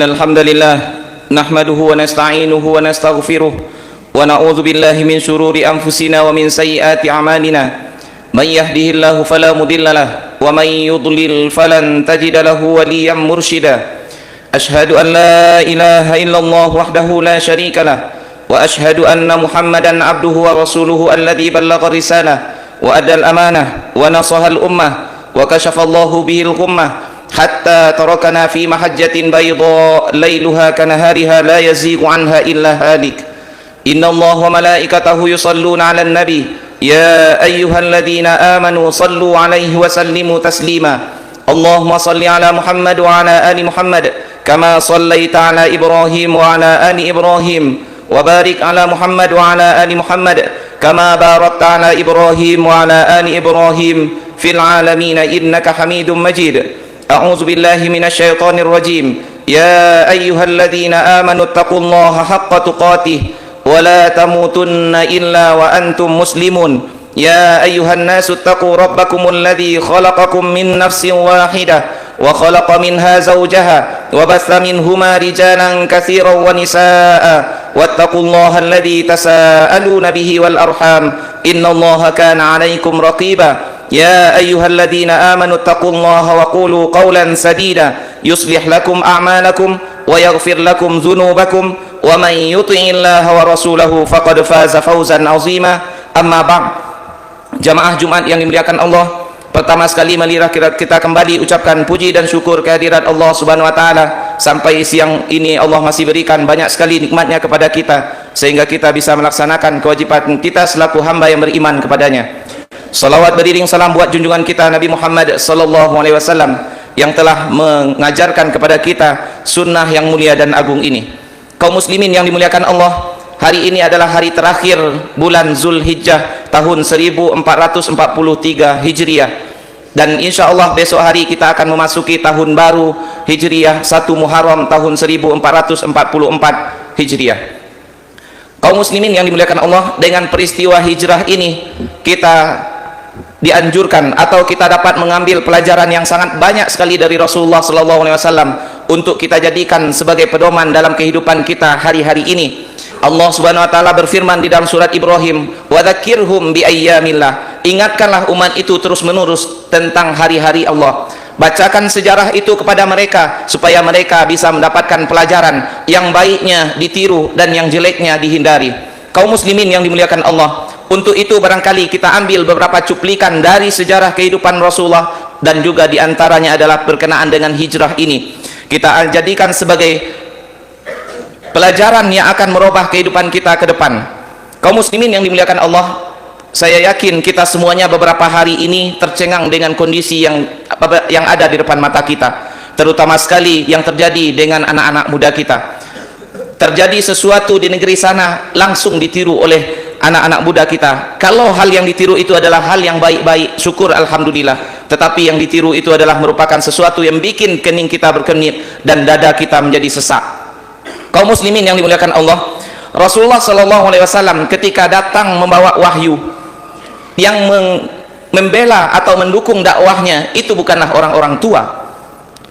الحمد لله نحمده ونستعينه ونستغفره ونعوذ بالله من شرور أنفسنا ومن سيئات أعمالنا من يهده الله فلا مضل له ومن يضلل فلن تجد له وليا مرشدا أشهد أن لا إله إلا الله وحده لا شريك له وأشهد أن محمدا عبده ورسوله الذي بلغ الرسالة وأدى الأمانة ونصح الأمة وكشف الله به الغمة حتى تركنا في محجة بيضاء ليلها كنهارها لا يزيغ عنها إلا هالك إن الله وملائكته يصلون على النبي يا أيها الذين آمنوا صلوا عليه وسلموا تسليما اللهم صل على محمد وعلى آل محمد كما صليت على إبراهيم وعلى آل إبراهيم وبارك على محمد وعلى آل محمد كما باركت على إبراهيم وعلى آل إبراهيم في العالمين إنك حميد مجيد أعوذ بالله من الشيطان الرجيم يا أيها الذين آمنوا اتقوا الله حق تقاته ولا تموتن إلا وأنتم مسلمون يا أيها الناس اتقوا ربكم الذي خلقكم من نفس واحدة وخلق منها زوجها وبث منهما رجالا كثيرا ونساء واتقوا الله الذي تساءلون به والأرحام إن الله كان عليكم رقيبا يا أيها الذين آمنوا اتقوا الله وقولوا قولا سديدا يصلح لكم أعمالكم ويغفر لكم ذنوبكم ومن يطع الله ورسوله فقد فاز فوزا عظيما أما بعد. Jamaah Jumat yang dimuliakan Allah, pertama sekali marilah kita kembali ucapkan puji dan syukur kehadirat Allah Subhanahu wa taala. Sampai siang ini Allah masih berikan banyak sekali nikmatnya kepada kita sehingga kita bisa melaksanakan kewajiban kita selaku hamba yang beriman kepadanya. Salawat beriring salam buat junjungan kita Nabi Muhammad sallallahu alaihi wasallam yang telah mengajarkan kepada kita sunnah yang mulia dan agung ini. Kaum muslimin yang dimuliakan Allah, hari ini adalah hari terakhir bulan Zulhijjah tahun 1443 Hijriah, dan insya Allah besok hari kita akan memasuki tahun baru Hijriah 1 Muharram tahun 1444 Hijriah. Kaum muslimin yang dimuliakan Allah, dengan peristiwa hijrah ini kita dianjurkan atau kita dapat mengambil pelajaran yang sangat banyak sekali dari Rasulullah SAW untuk kita jadikan sebagai pedoman dalam kehidupan kita hari-hari ini. Allah Subhanahu wa taala berfirman di dalam surat Ibrahim, wa dzakirhum bi ayyamillah, ingatkanlah umat itu terus-menerus tentang hari-hari Allah. Bacakan sejarah itu kepada mereka supaya mereka bisa mendapatkan pelajaran yang baiknya ditiru dan yang jeleknya dihindari. Kaum muslimin yang dimuliakan Allah, untuk itu barangkali kita ambil beberapa cuplikan dari sejarah kehidupan Rasulullah dan juga diantaranya adalah berkenaan dengan hijrah ini. Kita jadikan sebagai pelajaran yang akan merubah kehidupan kita ke depan. Kaum muslimin yang dimuliakan Allah, saya yakin kita semuanya beberapa hari ini tercengang dengan kondisi yang ada di depan mata kita, terutama sekali yang terjadi dengan anak-anak muda kita. Terjadi sesuatu di negeri sana langsung ditiru oleh anak-anak muda kita. Kalau hal yang ditiru itu adalah hal yang baik-baik, syukur alhamdulillah. Tetapi yang ditiru itu adalah merupakan sesuatu yang bikin kening kita berkenit dan dada kita menjadi sesak. Kaum muslimin yang dimuliakan Allah, Rasulullah SAW ketika datang membawa wahyu, yang membela atau mendukung dakwahnya itu bukanlah orang-orang tua.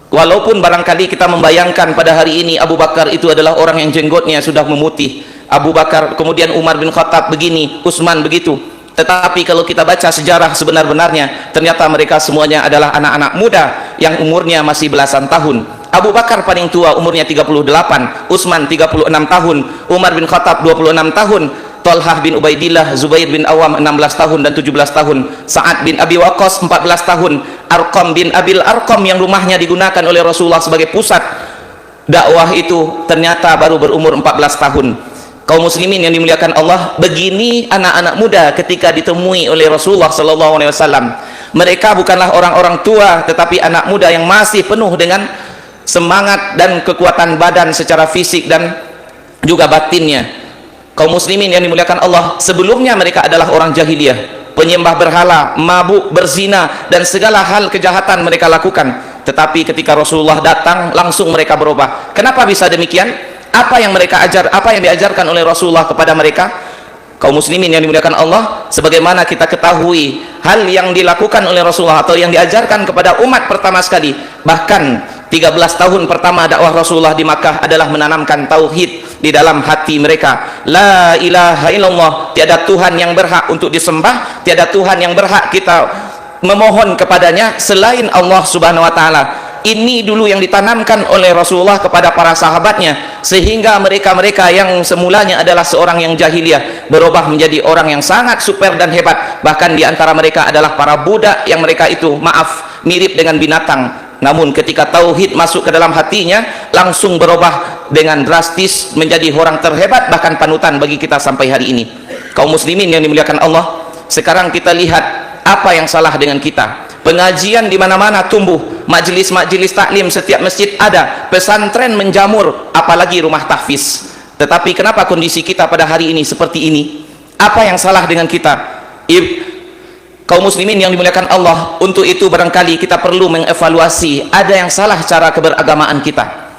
Walaupun barangkali kita membayangkan pada hari ini Abu Bakar itu adalah orang yang jenggotnya sudah memutih, Abu Bakar, kemudian Umar bin Khattab begini, Utsman begitu. Tetapi kalau kita baca sejarah sebenar-benarnya, ternyata mereka semuanya adalah anak-anak muda yang umurnya masih belasan tahun. Abu Bakar paling tua, umurnya 38, Utsman 36 tahun, Umar bin Khattab 26 tahun, Talhah bin Ubaidillah, Zubair bin Awam 16 tahun dan 17 tahun, Sa'ad bin Abi Waqqas 14 tahun, Arqam bin Abil Arqam yang rumahnya digunakan oleh Rasulullah sebagai pusat dakwah itu ternyata baru berumur 14 tahun. Kaum muslimin yang dimuliakan Allah, begini anak-anak muda ketika ditemui oleh Rasulullah SAW. Mereka bukanlah orang-orang tua, tetapi anak muda yang masih penuh dengan semangat dan kekuatan badan secara fisik dan juga batinnya. Kaum muslimin yang dimuliakan Allah, sebelumnya mereka adalah orang jahiliyah, penyembah berhala, mabuk, berzina, dan segala hal kejahatan mereka lakukan. Tetapi ketika Rasulullah datang, langsung mereka berubah. Kenapa bisa demikian? Apa yang mereka ajar, apa yang diajarkan oleh Rasulullah kepada mereka? Kaum muslimin yang dimuliakan Allah, sebagaimana kita ketahui, hal yang dilakukan oleh Rasulullah atau yang diajarkan kepada umat pertama sekali, bahkan 13 tahun pertama dakwah Rasulullah di Makkah adalah menanamkan tauhid di dalam hati mereka. La ilaha illallah, tiada Tuhan yang berhak untuk disembah, tiada Tuhan yang berhak kita memohon kepadanya selain Allah Subhanahu wa taala. Ini dulu yang ditanamkan oleh Rasulullah kepada para sahabatnya, sehingga mereka-mereka yang semulanya adalah seorang yang jahiliyah berubah menjadi orang yang sangat super dan hebat. Bahkan di antara mereka adalah para budak yang mereka itu mirip dengan binatang, namun ketika tauhid masuk ke dalam hatinya langsung berubah dengan drastis menjadi orang terhebat, bahkan panutan bagi kita sampai hari ini. Kaum muslimin yang dimuliakan Allah, sekarang kita lihat apa yang salah dengan kita. Pengajian di mana-mana tumbuh, majelis-majelis taklim setiap masjid ada, pesantren menjamur, apalagi rumah tahfiz. Tetapi kenapa kondisi kita pada hari ini seperti ini? Apa yang salah dengan kita? Kaum muslimin yang dimuliakan Allah, untuk itu barangkali kita perlu mengevaluasi ada yang salah cara keberagamaan kita.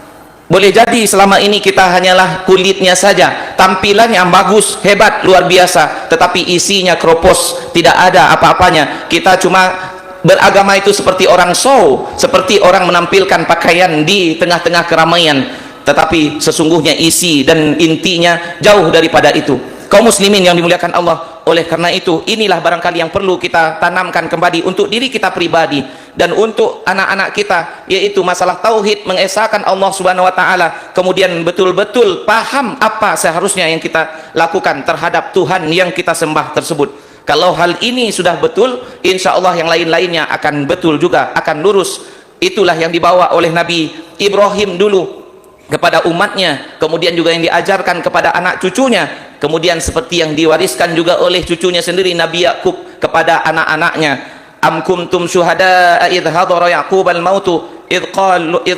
Boleh jadi selama ini kita hanyalah kulitnya saja, tampilannya bagus, hebat, luar biasa, tetapi isinya keropos, tidak ada apa-apanya. Kita cuma beragama itu seperti orang show, seperti orang menampilkan pakaian di tengah-tengah keramaian, tetapi sesungguhnya isi dan intinya jauh daripada itu. Kaum muslimin yang dimuliakan Allah, oleh karena itu inilah barangkali yang perlu kita tanamkan kembali untuk diri kita pribadi dan untuk anak-anak kita, yaitu masalah tauhid, mengesahkan Allah Subhanahu wa taala, kemudian betul-betul paham apa seharusnya yang kita lakukan terhadap Tuhan yang kita sembah tersebut. Kalau hal ini sudah betul, insya Allah yang lain-lainnya akan betul juga, akan lurus. Itulah yang dibawa oleh Nabi Ibrahim dulu kepada umatnya, kemudian juga yang diajarkan kepada anak cucunya, kemudian seperti yang diwariskan juga oleh cucunya sendiri Nabi Yakub kepada anak-anaknya. Am kuntum syuhada'a idh hadara Yaqub al-mautu idh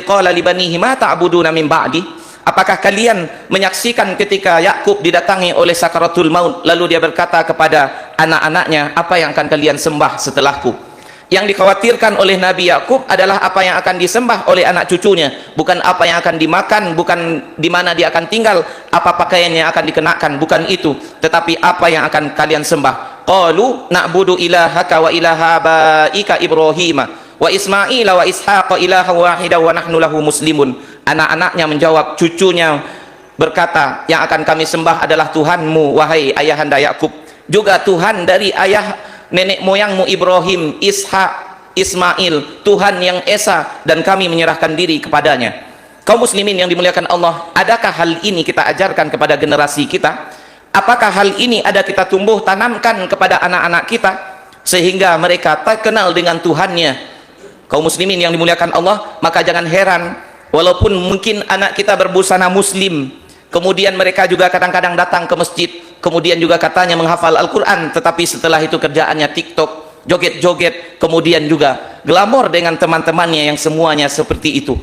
qala li banihi ma ta'buduna min ba'di. Apakah kalian menyaksikan ketika Yakub didatangi oleh sakaratul maut, lalu dia berkata kepada anak-anaknya, apa yang akan kalian sembah setelahku? Yang dikhawatirkan oleh Nabi Yakub adalah apa yang akan disembah oleh anak cucunya, bukan apa yang akan dimakan, bukan di mana dia akan tinggal, apa pakaian yang akan dikenakan, bukan itu, tetapi apa yang akan kalian sembah. Qalu na'budu ilahaka wa ilaha abaika Ibrahim wa Ismail wa Ishaq ilaha wahida wa nahnu lahu muslimun. Anak-anaknya menjawab, cucunya berkata, yang akan kami sembah adalah Tuhanmu wahai ayahanda Yakub, juga Tuhan dari ayah nenek moyangmu Ibrahim, Ishak, Ismail, Tuhan yang esa, dan kami menyerahkan diri kepadanya. Kaum muslimin yang dimuliakan Allah, adakah hal ini kita ajarkan kepada generasi kita? Apakah hal ini ada kita tumbuh tanamkan kepada anak-anak kita sehingga mereka terkenal dengan Tuhannya? Kaum muslimin yang dimuliakan Allah, maka jangan heran walaupun mungkin anak kita berbusana muslim, kemudian mereka juga kadang-kadang datang ke masjid, kemudian juga katanya menghafal Al-Quran, tetapi setelah itu kerjaannya TikTok, joget-joget, kemudian juga glamor dengan teman-temannya yang semuanya seperti itu.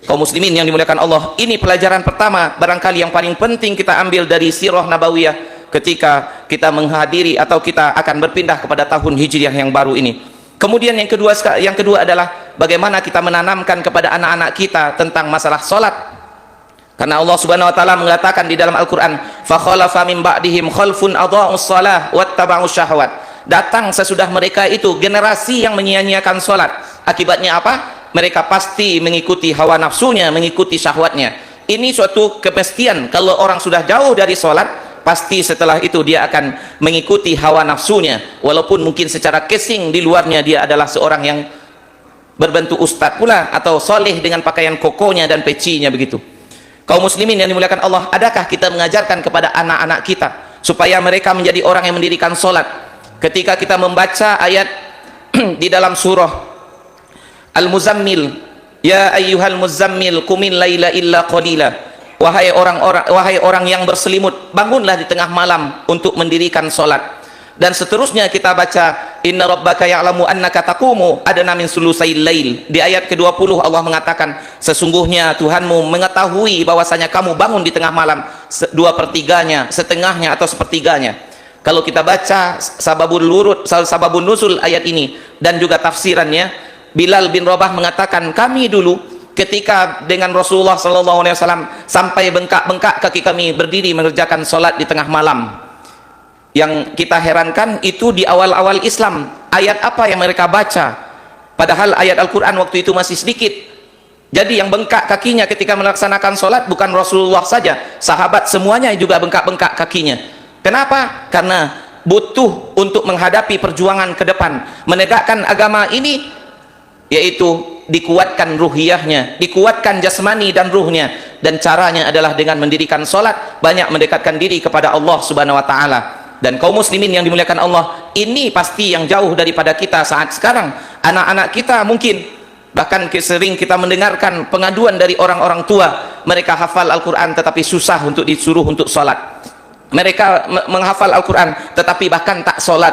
Kaum muslimin yang dimuliakan Allah, ini pelajaran pertama barangkali yang paling penting kita ambil dari sirah nabawiyah ketika kita menghadiri atau kita akan berpindah kepada tahun Hijriah yang baru ini. Kemudian yang kedua adalah bagaimana kita menanamkan kepada anak-anak kita tentang masalah salat. Karena Allah Subhanahu wa taala mengatakan di dalam Al-Qur'an, fa khalafa min ba'dihim khalfun adha'us shalah wattaba'us syahwat. Datang sesudah mereka itu generasi yang menyia-nyiakan salat. Akibatnya apa? Mereka pasti mengikuti hawa nafsunya, mengikuti syahwatnya. Ini suatu kepastian, kalau orang sudah jauh dari salat, pasti setelah itu dia akan mengikuti hawa nafsunya, walaupun mungkin secara casing di luarnya dia adalah seorang yang berbentuk ustadz pula atau soleh dengan pakaian kokonya dan pecinya begitu. Kaum muslimin yang dimuliakan Allah, adakah kita mengajarkan kepada anak-anak kita supaya mereka menjadi orang yang mendirikan solat? Ketika kita membaca ayat di dalam surah Al-Muzammil, ya ayyuhal muzammil qumil laila illa qalila, wahai orang yang berselimut, bangunlah di tengah malam untuk mendirikan solat. Dan seterusnya kita baca, inna rabbaka ya'lamu annaka taqumu adna min sulusayil lail. Di ayat ke-20 Allah mengatakan, sesungguhnya Tuhanmu mengetahui bahwasanya kamu bangun di tengah malam 2/3-nya, setengahnya atau sepertiganya. Kalau kita baca sababun nuzul ayat ini dan juga tafsirannya, Bilal bin Rabah mengatakan, kami dulu ketika dengan Rasulullah SAW sampai bengkak-bengkak kaki kami berdiri mengerjakan solat di tengah malam. Yang kita herankan itu di awal-awal Islam, ayat apa yang mereka baca, padahal ayat Al-Quran waktu itu masih sedikit. Jadi yang bengkak kakinya ketika melaksanakan sholat bukan Rasulullah saja, sahabat semuanya juga bengkak-bengkak kakinya. Kenapa? Karena butuh untuk menghadapi perjuangan ke depan, menegakkan agama ini, yaitu dikuatkan ruhiyahnya, dikuatkan jasmani dan ruhnya, dan caranya adalah dengan mendirikan sholat, banyak mendekatkan diri kepada Allah Subhanahu wa Ta'ala. Dan kaum muslimin yang dimuliakan Allah, ini pasti yang jauh daripada kita saat sekarang. Anak-anak kita mungkin, bahkan sering kita mendengarkan pengaduan dari orang-orang tua, mereka hafal Al-Quran tetapi susah untuk disuruh untuk sholat. Mereka menghafal Al-Quran tetapi bahkan tak sholat.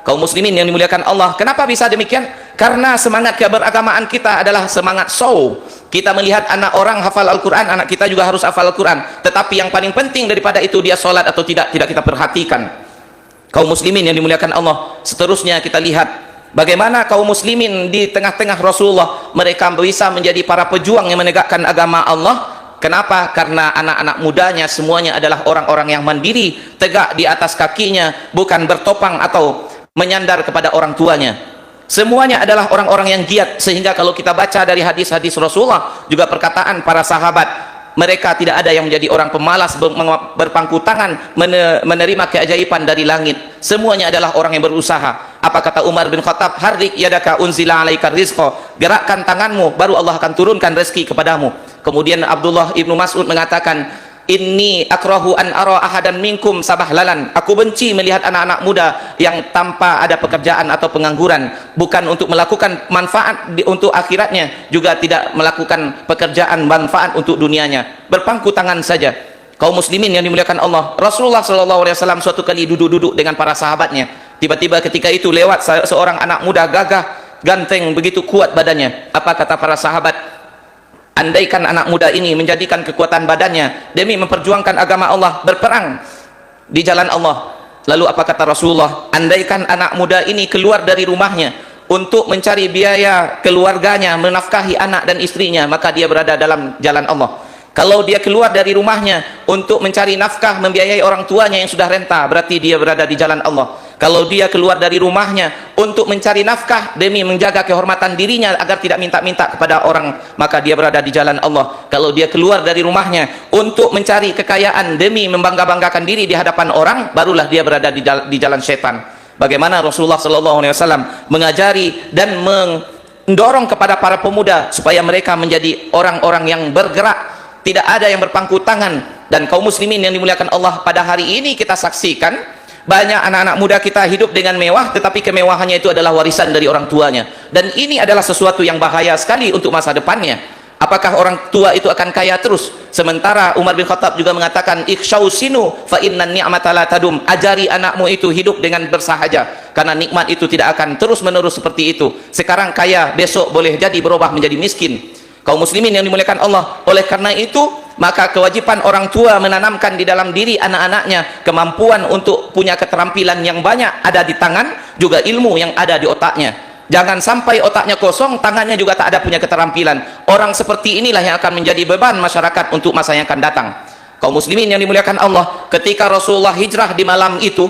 Kaum muslimin yang dimuliakan Allah, kenapa bisa demikian? Karena semangat keberagamaan kita adalah semangat show. Kita melihat anak orang hafal Al-Quran, anak kita juga harus hafal Al-Quran, tetapi yang paling penting daripada itu dia sholat atau tidak kita perhatikan. Kaum muslimin yang dimuliakan Allah, seterusnya kita lihat bagaimana kaum muslimin di tengah-tengah Rasulullah, mereka bisa menjadi para pejuang yang menegakkan agama Allah. Kenapa? Karena anak-anak mudanya semuanya adalah orang-orang yang mandiri, tegak di atas kakinya, bukan bertopang atau menyandar kepada orang tuanya. Semuanya adalah orang-orang yang giat, sehingga kalau kita baca dari hadis-hadis Rasulullah, juga perkataan para sahabat, mereka tidak ada yang menjadi orang pemalas berpangku tangan menerima keajaiban dari langit. Semuanya adalah orang yang berusaha. Apa kata Umar bin Khattab? Harrik yadaka unzila alaika rizqa, gerakkan tanganmu baru Allah akan turunkan rezeki kepadamu. Kemudian Abdullah ibnu Mas'ud mengatakan, inni akrahu an ara ahadan minkum sabahlalan, aku benci melihat anak-anak muda yang tanpa ada pekerjaan atau pengangguran, bukan untuk melakukan manfaat untuk akhiratnya, juga tidak melakukan pekerjaan manfaat untuk dunianya, berpangku tangan saja. Kaum muslimin yang dimuliakan Allah, Rasulullah SAW suatu kali duduk-duduk dengan para sahabatnya. Tiba-tiba ketika itu lewat seorang anak muda gagah, ganteng, begitu kuat badannya. Apa kata para sahabat? Andaikan anak muda ini menjadikan kekuatan badannya demi memperjuangkan agama Allah, berperang di jalan Allah. Lalu apa kata Rasulullah? Andaikan anak muda ini keluar dari rumahnya untuk mencari biaya keluarganya, menafkahi anak dan istrinya, maka dia berada dalam jalan Allah. Kalau dia keluar dari rumahnya untuk mencari nafkah, membiayai orang tuanya yang sudah renta, berarti dia berada di jalan Allah. Kalau dia keluar dari rumahnya untuk mencari nafkah demi menjaga kehormatan dirinya agar tidak minta-minta kepada orang, maka dia berada di jalan Allah. Kalau dia keluar dari rumahnya untuk mencari kekayaan demi membangga-banggakan diri di hadapan orang, barulah dia berada di jalan setan. Bagaimana Rasulullah SAW mengajari dan mendorong kepada para pemuda supaya mereka menjadi orang-orang yang bergerak, tidak ada yang berpangku tangan. Dan kaum muslimin yang dimuliakan Allah, pada hari ini kita saksikan banyak anak-anak muda kita hidup dengan mewah, tetapi kemewahannya itu adalah warisan dari orang tuanya, dan ini adalah sesuatu yang bahaya sekali untuk masa depannya. Apakah orang tua itu akan kaya terus? Sementara Umar bin Khattab juga mengatakan, ikhshausinu fa innan ni'mata la tadum, ajari anakmu itu hidup dengan bersahaja, karena nikmat itu tidak akan terus menerus seperti itu. Sekarang kaya, besok boleh jadi berubah menjadi miskin. Kaum muslimin yang dimuliakan Allah, oleh karena itu maka kewajiban orang tua menanamkan di dalam diri anak-anaknya kemampuan untuk punya keterampilan yang banyak ada di tangan, juga ilmu yang ada di otaknya. Jangan sampai otaknya kosong, tangannya juga tak ada punya keterampilan. Orang seperti inilah yang akan menjadi beban masyarakat untuk masa yang akan datang. Kaum muslimin yang dimuliakan Allah, ketika Rasulullah hijrah di malam itu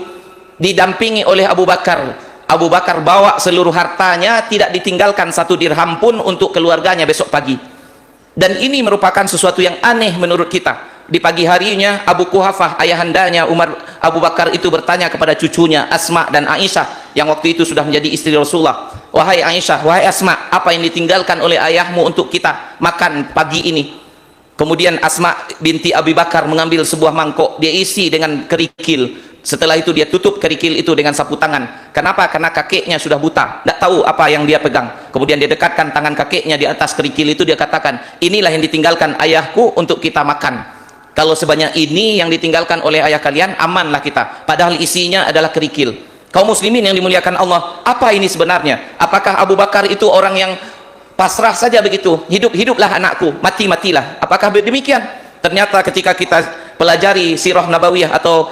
didampingi oleh Abu Bakar, Abu Bakar bawa seluruh hartanya, tidak ditinggalkan satu dirham pun untuk keluarganya besok pagi. Dan ini merupakan sesuatu yang aneh menurut kita. Di pagi harinya Abu Quhafah, ayahandanya Abu Bakar itu bertanya kepada cucunya Asma dan Aisyah yang waktu itu sudah menjadi istri Rasulullah, wahai Aisyah, wahai Asma, apa yang ditinggalkan oleh ayahmu untuk kita makan pagi ini? Kemudian Asma binti Abi Bakar mengambil sebuah mangkok, dia isi dengan kerikil. Setelah itu dia tutup kerikil itu dengan sapu tangan. Kenapa? Karena kakeknya sudah buta, tidak tahu apa yang dia pegang. Kemudian dia dekatkan tangan kakeknya di atas kerikil itu, dia katakan, inilah yang ditinggalkan ayahku untuk kita makan. Kalau sebanyak ini yang ditinggalkan oleh ayah kalian, amanlah kita. Padahal isinya adalah kerikil. Kaum muslimin yang dimuliakan Allah, apa ini sebenarnya? Apakah Abu Bakar itu orang yang pasrah saja begitu, hidup-hiduplah anakku, mati-matilah? Apakah demikian? Ternyata ketika kita pelajari sirah nabawiyah atau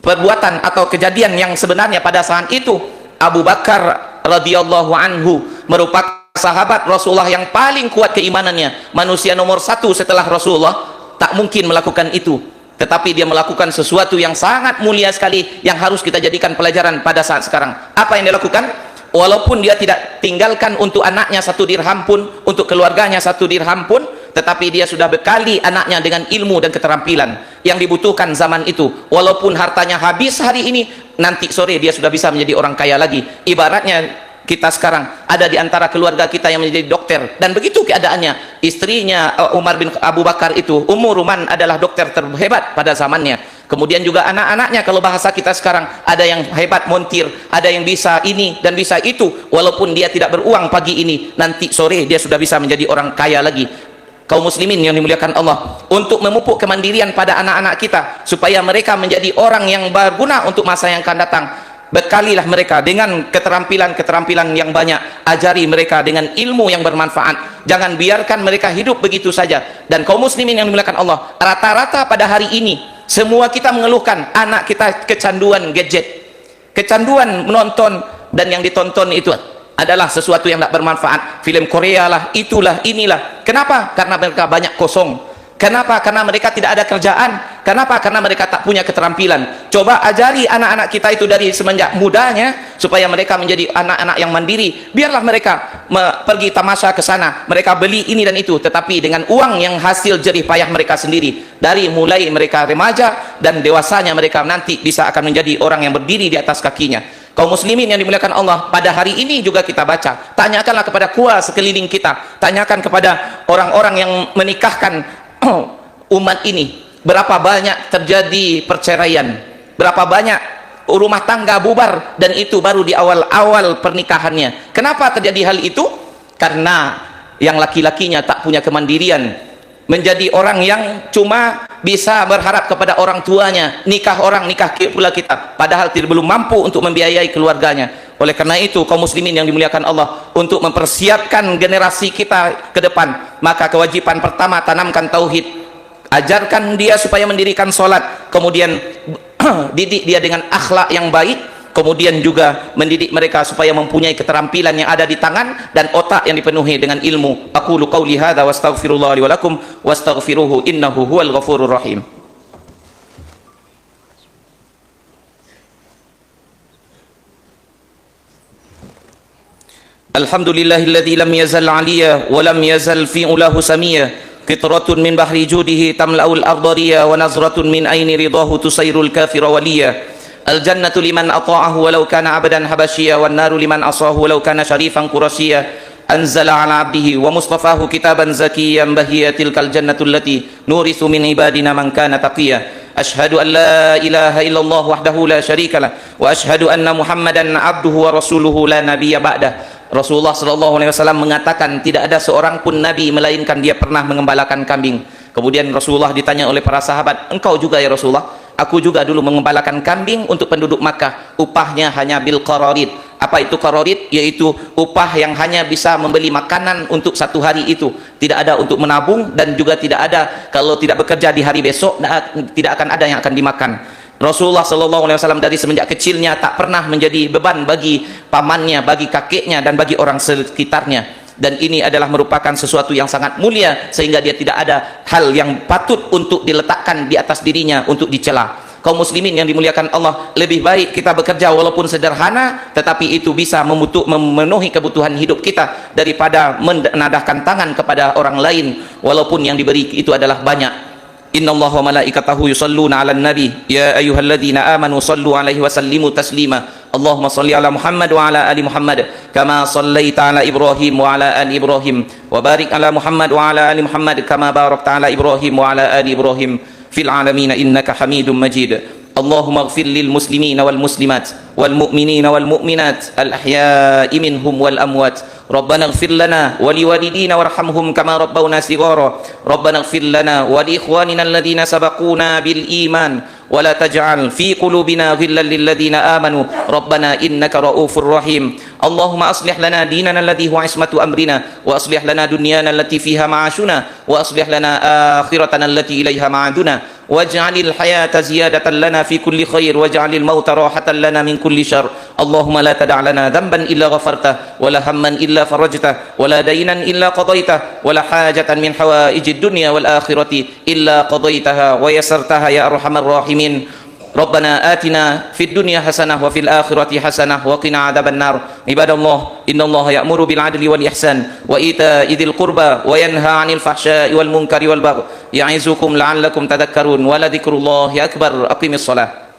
perbuatan atau kejadian yang sebenarnya pada saat itu, Abu Bakar radhiyallahu anhu merupakan sahabat Rasulullah yang paling kuat keimanannya, manusia nomor satu setelah Rasulullah, tak mungkin melakukan itu. tetapi dia melakukan sesuatu yang sangat mulia sekali yang harus kita jadikan pelajaran pada saat sekarang. Apa yang dia lakukan? Walaupun dia tidak tinggalkan untuk anaknya 1 dirham pun, untuk keluarganya 1 dirham pun, tetapi dia sudah bekali anaknya dengan ilmu dan keterampilan yang dibutuhkan zaman itu. Walaupun hartanya habis hari ini, nanti sore dia sudah bisa menjadi orang kaya lagi. Ibaratnya kita sekarang ada di antara keluarga kita yang menjadi dokter, dan begitu keadaannya. Istrinya Umar bin Abu Bakar itu, Ummu Ruman, adalah dokter terhebat pada zamannya. Kemudian juga anak-anaknya, kalau bahasa kita sekarang, ada yang hebat montir, ada yang bisa ini dan bisa itu. Walaupun dia tidak beruang pagi ini, nanti sore dia sudah bisa menjadi orang kaya lagi. Kaum muslimin yang dimuliakan Allah, untuk memupuk kemandirian pada anak-anak kita supaya mereka menjadi orang yang berguna untuk masa yang akan datang, bekalilah mereka dengan keterampilan-keterampilan yang banyak. Ajari mereka dengan ilmu yang bermanfaat. Jangan biarkan mereka hidup begitu saja. Dan kaum muslimin yang dimuliakan Allah, rata-rata pada hari ini semua kita mengeluhkan anak kita kecanduan gadget, kecanduan menonton, dan yang ditonton itu adalah sesuatu yang tidak bermanfaat. Film Korea lah, itulah, inilah. Kenapa? Karena mereka banyak kosong. Kenapa? Karena mereka tidak ada kerjaan. Kenapa? Karena mereka tak punya keterampilan. Coba ajari anak-anak kita itu dari semenjak mudanya supaya mereka menjadi anak-anak yang mandiri. Biarlah mereka pergi tamasya ke sana, mereka beli ini dan itu, tetapi dengan uang yang hasil jerih payah mereka sendiri. Dari mulai mereka remaja dan dewasanya, mereka nanti bisa akan menjadi orang yang berdiri di atas kakinya. Kaum muslimin yang dimuliakan Allah, pada hari ini juga kita baca, tanyakanlah kepada kuasa sekeliling kita, tanyakan kepada orang-orang yang menikahkan umat ini, berapa banyak terjadi perceraian, berapa banyak rumah tangga bubar, dan itu baru di awal-awal pernikahannya. Kenapa terjadi hal itu? Karena yang laki-lakinya tak punya kemandirian, menjadi orang yang cuma bisa berharap kepada orang tuanya. Nikah orang, nikah pula kita, padahal belum mampu untuk membiayai keluarganya. Oleh karena itu, kaum muslimin yang dimuliakan Allah, untuk mempersiapkan generasi kita ke depan, maka kewajiban pertama, tanamkan tauhid, ajarkan dia supaya mendirikan sholat, kemudian didik dia dengan akhlak yang baik, kemudian juga mendidik mereka supaya mempunyai keterampilan yang ada di tangan dan otak yang dipenuhi dengan ilmu. Aqulu qauli hadza wastaghfirullah li wa lakum wastaghfiruhu innahu huwal ghafurur rahim. Alhamdulillahilladzi lam yazal 'aliyya wa lam yazal fi ulahu samiyya, qitratun min bahri judihi tamla'ul ardariya wa nazratun min aini ridahu tusairul kafira waliya. Al-jannatu liman ata'ahu walau kana 'abdan habasyiya wan naru liman asahu walau kana syarifan qurasyiya. Anzala 'ala 'abdihi wa mustafahu kitaban zakiyyan bahiyatil kal jannatu allati nurithu min ibadina man kana taqiyya. Ashhadu an la ilaha illallah wahdahu la syarikalah wa ashhadu anna Muhammadan 'abduhu wa rasuluhu la nabiyya ba'dah. Rasulullah SAW mengatakan, tidak ada seorang pun nabi melainkan dia pernah mengembalakan kambing. Kemudian Rasulullah ditanya oleh para sahabat, engkau juga ya Rasulullah? Aku juga dulu mengembalakan kambing untuk penduduk Makkah. Upahnya hanya bil qararid. Apa itu qararid? Yaitu upah yang hanya bisa membeli makanan untuk 1 hari itu. Tidak ada untuk menabung, dan juga tidak ada kalau tidak bekerja di hari besok, tidak akan ada yang akan dimakan. Rasulullah SAW dari semenjak kecilnya tak pernah menjadi beban bagi pamannya, bagi kakeknya, dan bagi orang sekitarnya. Dan ini adalah merupakan sesuatu yang sangat mulia, sehingga dia tidak ada hal yang patut untuk diletakkan di atas dirinya untuk dicela. Kaum muslimin yang dimuliakan Allah, lebih baik kita bekerja walaupun sederhana, tetapi itu bisa memenuhi kebutuhan hidup kita, daripada menadahkan tangan kepada orang lain walaupun yang diberi itu adalah banyak. Inna Allah wa malaikatahu yusalluna ala nabi ya ayyuhalladzina amanu sallu alaihi wa sallimu taslima. Allahumma salli ala Muhammad wa ala ali Muhammad kama sallaita ala Ibrahim wa ala ali Ibrahim wa barik ala Muhammad wa ala ali Muhammad kama barakta ala Ibrahim wa ala ali Ibrahim fil alamin innaka Hamidum Majid. Allahumma ighfir lil muslimina wal muslimat wal mu'minina wal mu'minat al ahya'i minhum wal amwat. Rabbana ighfir lana wa liwalidina warhamhum kama rabbawna shighara. Rabbana ighfir lana wa li ikhwanina alladhina sabaquna bil iman ولا تجعل في قلوبنا غلا للذين آمنوا ربنا إنك رؤوف رحيم اللهم أصلح لنا ديننا الذي هو عصمة أمرنا وأصلح لنا دنيانا التي فيها معاشنا وأصلح لنا آخرتنا التي إليها معادنا واجعل الحياة زيادة لنا في كل خير واجعل الموت راحة لنا من كل شر اللهم لا تدع لنا ذنبا إلا غفرته ولا هما إلا فرجته ولا دينا إلا قضيته ولا حاجة من حوائج الدنيا والآخرة إلا قضيتها ويسرتها يا أرحم الراحمين ربنا آتنا في الدنيا حسنة وفي الآخرة حسنة وقنا عذاب النار عباد الله إن الله يأمر بالعدل والإحسان وإيتاء ذي القربى وينهى عن الفحشاء والمنكر والبغي يعظكم لعلكم تذكرون ولذكر الله أكبر أقم الصلاة